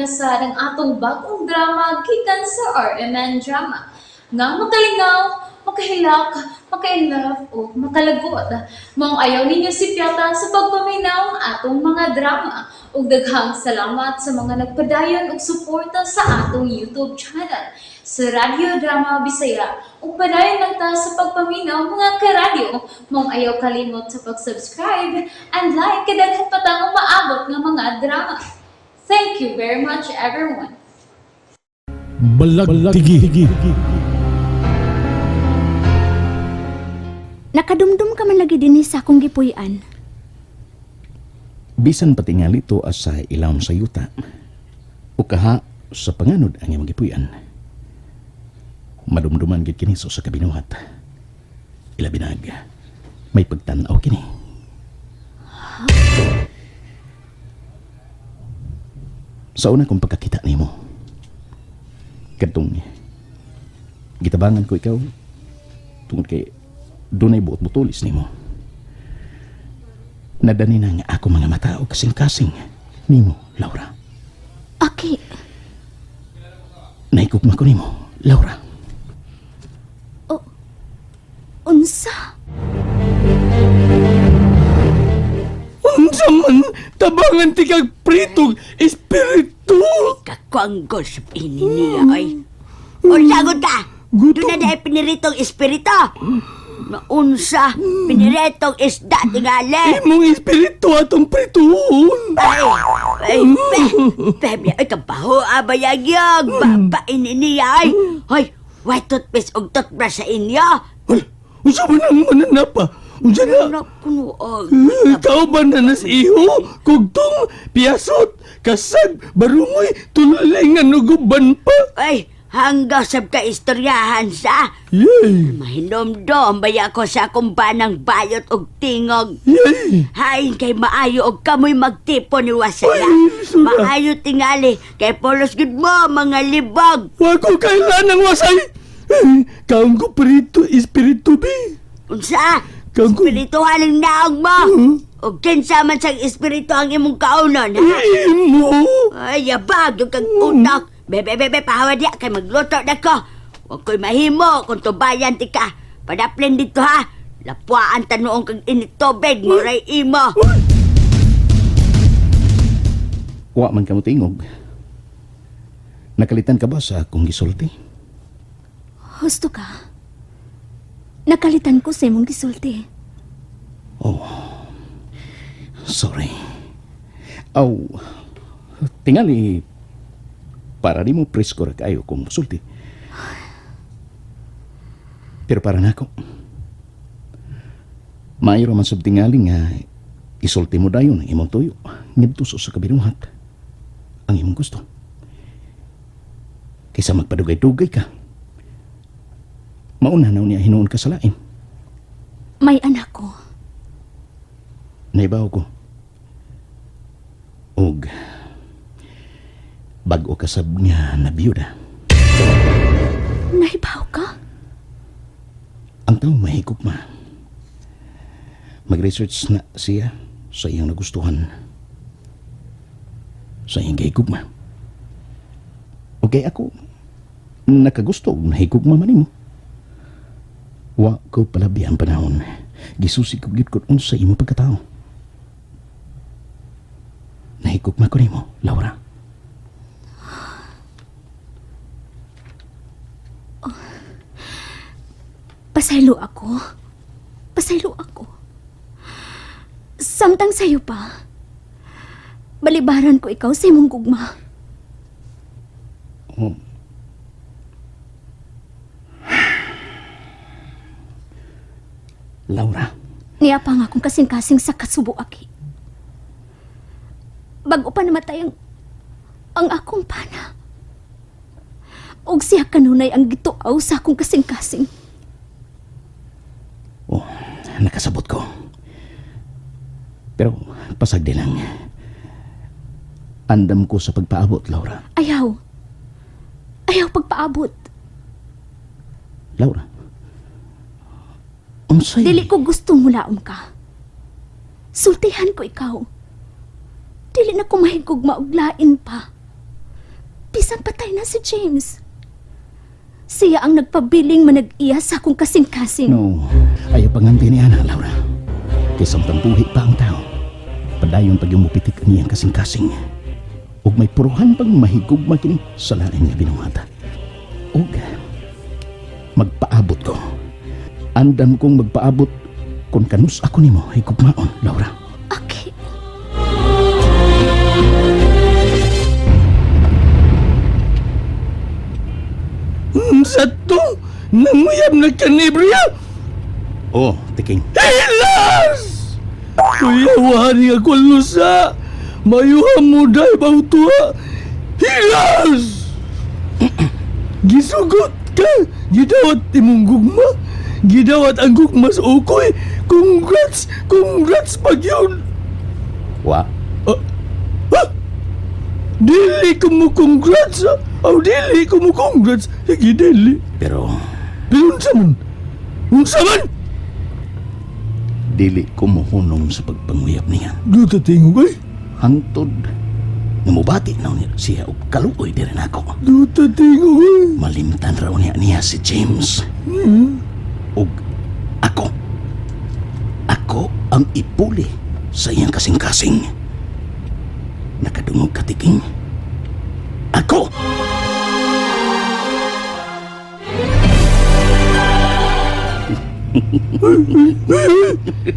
sa ang atong bagong drama gikan sa RMN Drama. Nga makalingaw, makahilak, maka-inlove, o makalagot. Maong ayaw ninyo si Piota sa pagpaminaw ang atong mga drama. Ug daghang salamat sa mga nagpadayon ug suporta sa atong YouTube channel sa Radyo Drama Bisaya. Ug padayon lang ta sa pagpaminaw mga karadyo. Maong ayaw kalimot sa pag-subscribe and like kadaghan pa tang maabot nga mga drama. Thank you very much everyone. Balagtigi. Nakadumdum ka man lagi din sa akong gipuy-an. Bisan patingali to asa ilawom sa yuta. O kaha sa panganod ang imong gipuy-an. Madumduman gid kini sa kabinuhat. Ilabinag. May pagtan-aw kini. Sa una kong pagkakita nimo. Kadtong gitabangan ko ikaw tungod kay dunay buot butulis nimo. Nadani na nga ako mga mata o kasing-kasing nimo, Laura. Aki, Naikugma ko nimo, Laura. unsa? Unsa man tabangan ti kag pritog espiritu. Kakwangos ini niya ay. O lagot ka! Gutom. Doon na dahil piniritong espirito. Naunsa, piniritong isda tingali. Imong espiritu atong prituhon. Ay, Pebya, ay kabaho abayagyag. Babain niya ay. Hoy, white toothpaste og toothbrush sa inyo. Unsa man ang mananapa? Unsa na? Anak ko Ikaw ba na nas iho? Kugtong, piyasot, kasag, barungoy, tululingan nuguban pa. Ay, hanggang sab ka istoryahan sa. Yay! Mahinomdom baya ko sa akong banang bayot og tingog. Yay! Hain kay maayo og kamoy magtipo ni Wasala. Ay, sura. Maayo tingali kay polos gud mo mga libog. Wako kailanang wasay. Kaong ko prito, espiritu bi. Unsa? Kago. Espirituhan ang naog mo. Og kinsa man sang espiritu ang imong kaunon, ha? Imo. Ay, yabag yung kag utak. Bebe, pahawa diya kay magluto na ko. Huwag ko'y mahimo kung tubayan ti ka. Padaplin dito, ha? Lapuaan tanoong kag init tubig, muray imo. Wa man ka mo tingog. Nakalitan ka ba sa akong gisulti? Husto ka? Nakalitan ko sa imong gisulti. Sorry. Aw, tingali para di mo presko ra kayo kung musulti. Pero para nako. Maayo man sab tingali nga isulti mo dayon ang imong tuyo. Ngidto sa kabinuhat. Ang imong gusto. Kaysa magpadugay-dugay ka. Mauna na niya hinuon ka sa lain. May anak ko. Naibaw ko. Og bago kasab nga na biyuda. Naibaw ka? Ang tao mahigugma. Mag-research na siya sa iyang nagustuhan. Sa iyang gahigugma. Okay ako, nakagusto na higugma man nimo. Wa ko palabi ang panahon. Gisusi ko gid ko unsa imo pagkatao. Nahigugma ko nimo, Laura. Pasaylo ako. Pasaylo ako. Samtang sayo pa. Balibaran ko ikaw sa imong gugma. Oh. Laura, Niya pa nga akong kasing-kasing sa kasubo, Aki. Bago pa namatay ang akong pana. Og siya kanunay ang gituaw sa akong kasing-kasing. oh, nakasabot ko. Pero pasag din lang. Andam ko sa pagpaabot, Laura. Ayaw. Ayaw pagpaabot. Laura, unsay? Dili ko gustong mulaom ka. Sultihan ko ikaw. Dili na ko mahigugma og lain pa. Bisan patay na si James. Siya ang nagpabiling manag-iya sa akong kasing-kasing. No, ayaw panganti ni Ana, Laura. Kisang tampuhi pa ang tao. Padayon pag yung mupitik ang iyang kasing-kasing. Ug may puruhan pang mahigugma kini sa lain nga binuhata. Ug magpaabot ko. Andam kong magpaabot kung kanus ako nimo higugmaon, Laura. Okay. Sa to, nanguyab na kanibriya. Oh, tiking. Hilas! Kuyawahan niya ko lusa. Mayuhan mo dahil bautua. Hilas! Gisugot ka. Gidawat imong gugma. Gidawat ang gugma sa ukoy. Congrats! Congrats pag yun. Wa, Dili ko mo congrats ha. Aw dili ko mo congrats. Higi dili. pero Pero unsa man? Unsa man? dili ko mohunong sa pagpanguyab niya. Duta tingog ay. Hangtod nga mubati na niya siya ug kaluoy diri nako. Duta tingog ay. Malimtan raw niya si James. Ug ako. Ako ang ipuli sa iyang kasing-kasing. Nakadungog katiking. Ako!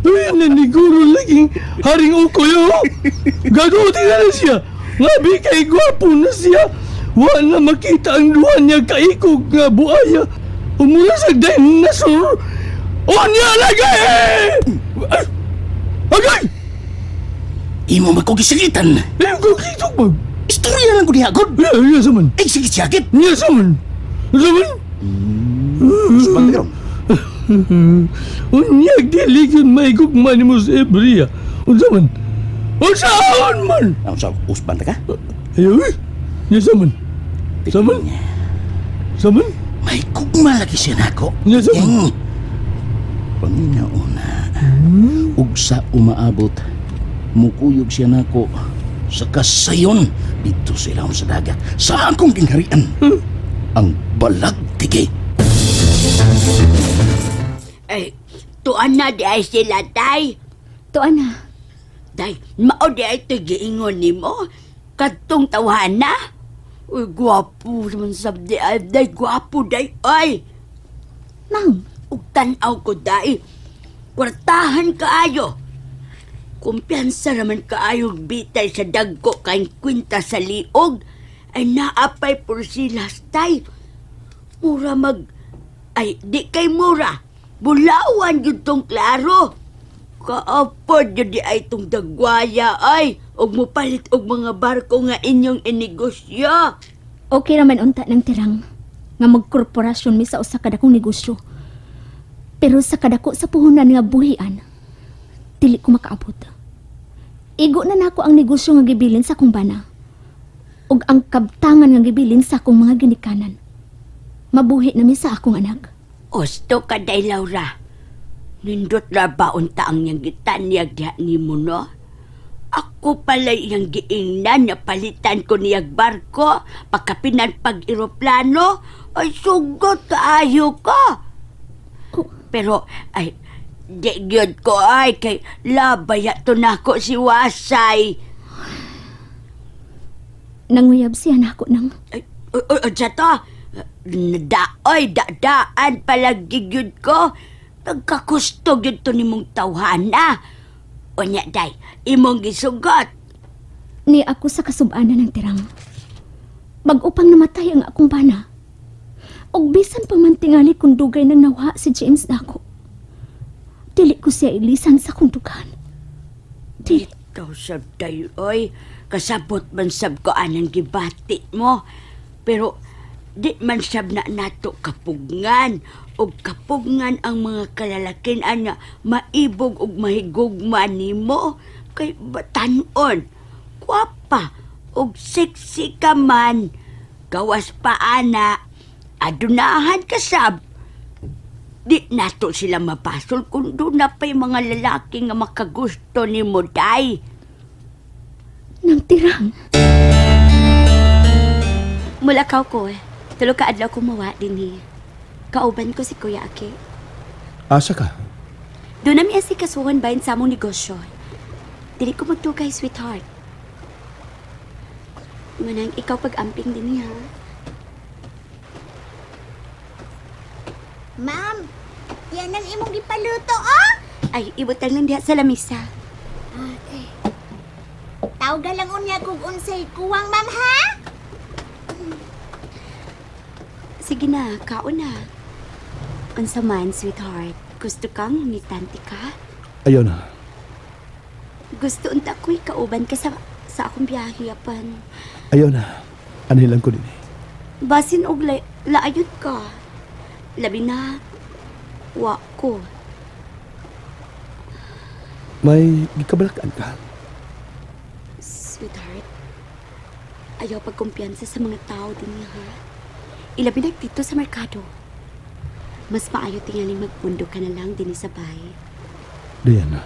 Ay, naniguro laging haring ukoy oh. Gaduti na siya. Ngabi kay gwapo na siya. Wa na makita ang duha niya kaikog nga buaya. Umula sa dinosaur. O niya lagay! Ay! Agay! Imo magkugisigitan. Ayun ko kitog mag. Istorya lang ko dihagod. Iya saman. Ay, sige siyakit. Iya saman. Saman. Subang Unyag dili yun may gugma ni mo sa Ebria. Unsa man? Unsaon man? Ang sa usban ka? Ayaw eh. Iya saman. Saman? Saman? May kugma lagi siya nako. Iya saman. Yang panginauna. Ug sa umaabot, mukuyog siya nako sa kasayon dito sa ilawom sa dagat. Sa akong gingharian. Ang balag tigi. Ay, tuan na di ay sila, day. Tuan na. Day, mao di ay ito giingon ni mo. Katong tawahan na. Uy, gwapo naman sabdi ay, day, gwapo, day, ay. Mang, Ug tanaw ko, day. Kwartahan kaayo. Kumpiyansa naman kaayo bitay sa dagko kaing kwinta sa liog. Ay naapay porsilas, day. Mura ay, di kay mura. Bulawan yun tong klaro. Kaapod yun di ay tong dagwaya ay. Og mupalit og mga barko nga inyong inegosyo. okay naman unta ng tirang nga magkorporasyon mi sa usa ka dakong negosyo. Pero sa kadako sa puhunan nga buhian, dili ko makaabot. Igo na nako ang negosyo nga gibilin sa akong bana. Ug ang kabtangan nga gibilin sa akong mga ginikanan. Mabuhi na mi sa akong anak. Osto ka day, Laura. Nindot na ba unta ang niyang gitanyag diha ni mo, no? Ako pala yung giingnan na palitan ko niyag barko, pagkapinan pag-eroplano, ay sugot kaayo ka. Pero, ay, di gyud ko ay, kay labaya to nako si Wasay. Nanguyab siya nako nang Ay, dyan to. Daan palagi gyud ko. Nagkakustog yun to ni mong tawhana. O niya, day, imong gisugot. ni ako sa kasubanan ng tirang. Mag-upang namatay ang akong bana. Og bisan pa man tingali kung dugay nang nawha si James nako. Dili ko siya ilisan sa kong dugan. Dili. Ikaw sab day, oy. Kasabot man sab ko anang gibati mo. Pero, di man sab na nato kapugngan. O kapugngan ang mga kalalakin anya maibog og mahigugma nimo. Kay batanon. Kwapa. Og sexy ka man. Gawas pa ana. Adunahan ka sab. Di nato sila mapasol kung doon na pa'y mga lalaki nga makagusto ni mo, day. Nang tirang. Mulakaw ko eh. Tulo ka adlaw ko mawa din eh. Kauban ko si Kuya Aki. Asa ka? Doon namin si kasuhan bayan sa among negosyo. Dili ko magtukay, sweetheart. Manang ikaw pag-amping din niya. Ma'am, yan ang imong gipaluto, oh! Ay, ibutang lang diha sa lamisa. Okay. Tawga lang unya kung unsay kuwang, ma'am, ha? Sige na, kaon na. Unsa man, sweetheart. Gusto kang humitanti ka? Ayaw na. Gusto unta ko'y kauban ka sa akong biyahe, apan. Ayaw na. Anilan ko din eh. Basin og laayod ka. Labi na, wa ko. May gikabalakan ka. Sweetheart, ayaw pagkumpiyansa sa mga tao din niya, ha? Ilabi na dito sa merkado. Mas maayo tingaling magpundo ka na lang din sa bahay. Diana,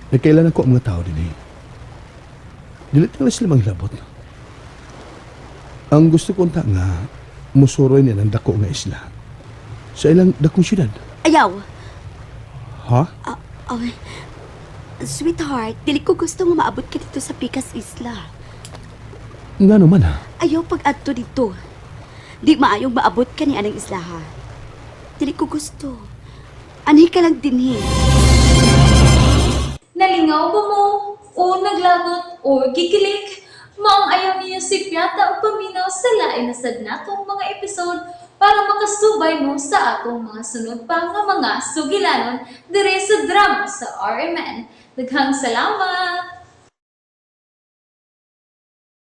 nagkailan ako ang mga tao din eh. Dili tingala sila manghilabot. Ang gusto ko unta nga, musuroy niya ng dako nga isla. Sa ilang dakong syudad. Ayaw! Ha? Ay, sweetheart, dili ko gusto nga maabot ka dito sa Picas Isla. Nga naman ha? Ayaw pag-adto dito. Di maayong maabot ka ni anang isla, ha? Dili ko gusto. Anhi ka lang din, eh. Nalingaw ba mo? O naglagot? O gikilik? Maong ayaw niya si Piata o paminaw sa lain na sad natong mga episode para makasubay mo sa atong mga sunod pa nga mga sugilanon dire sa drama sa RMN. Daghang salamat!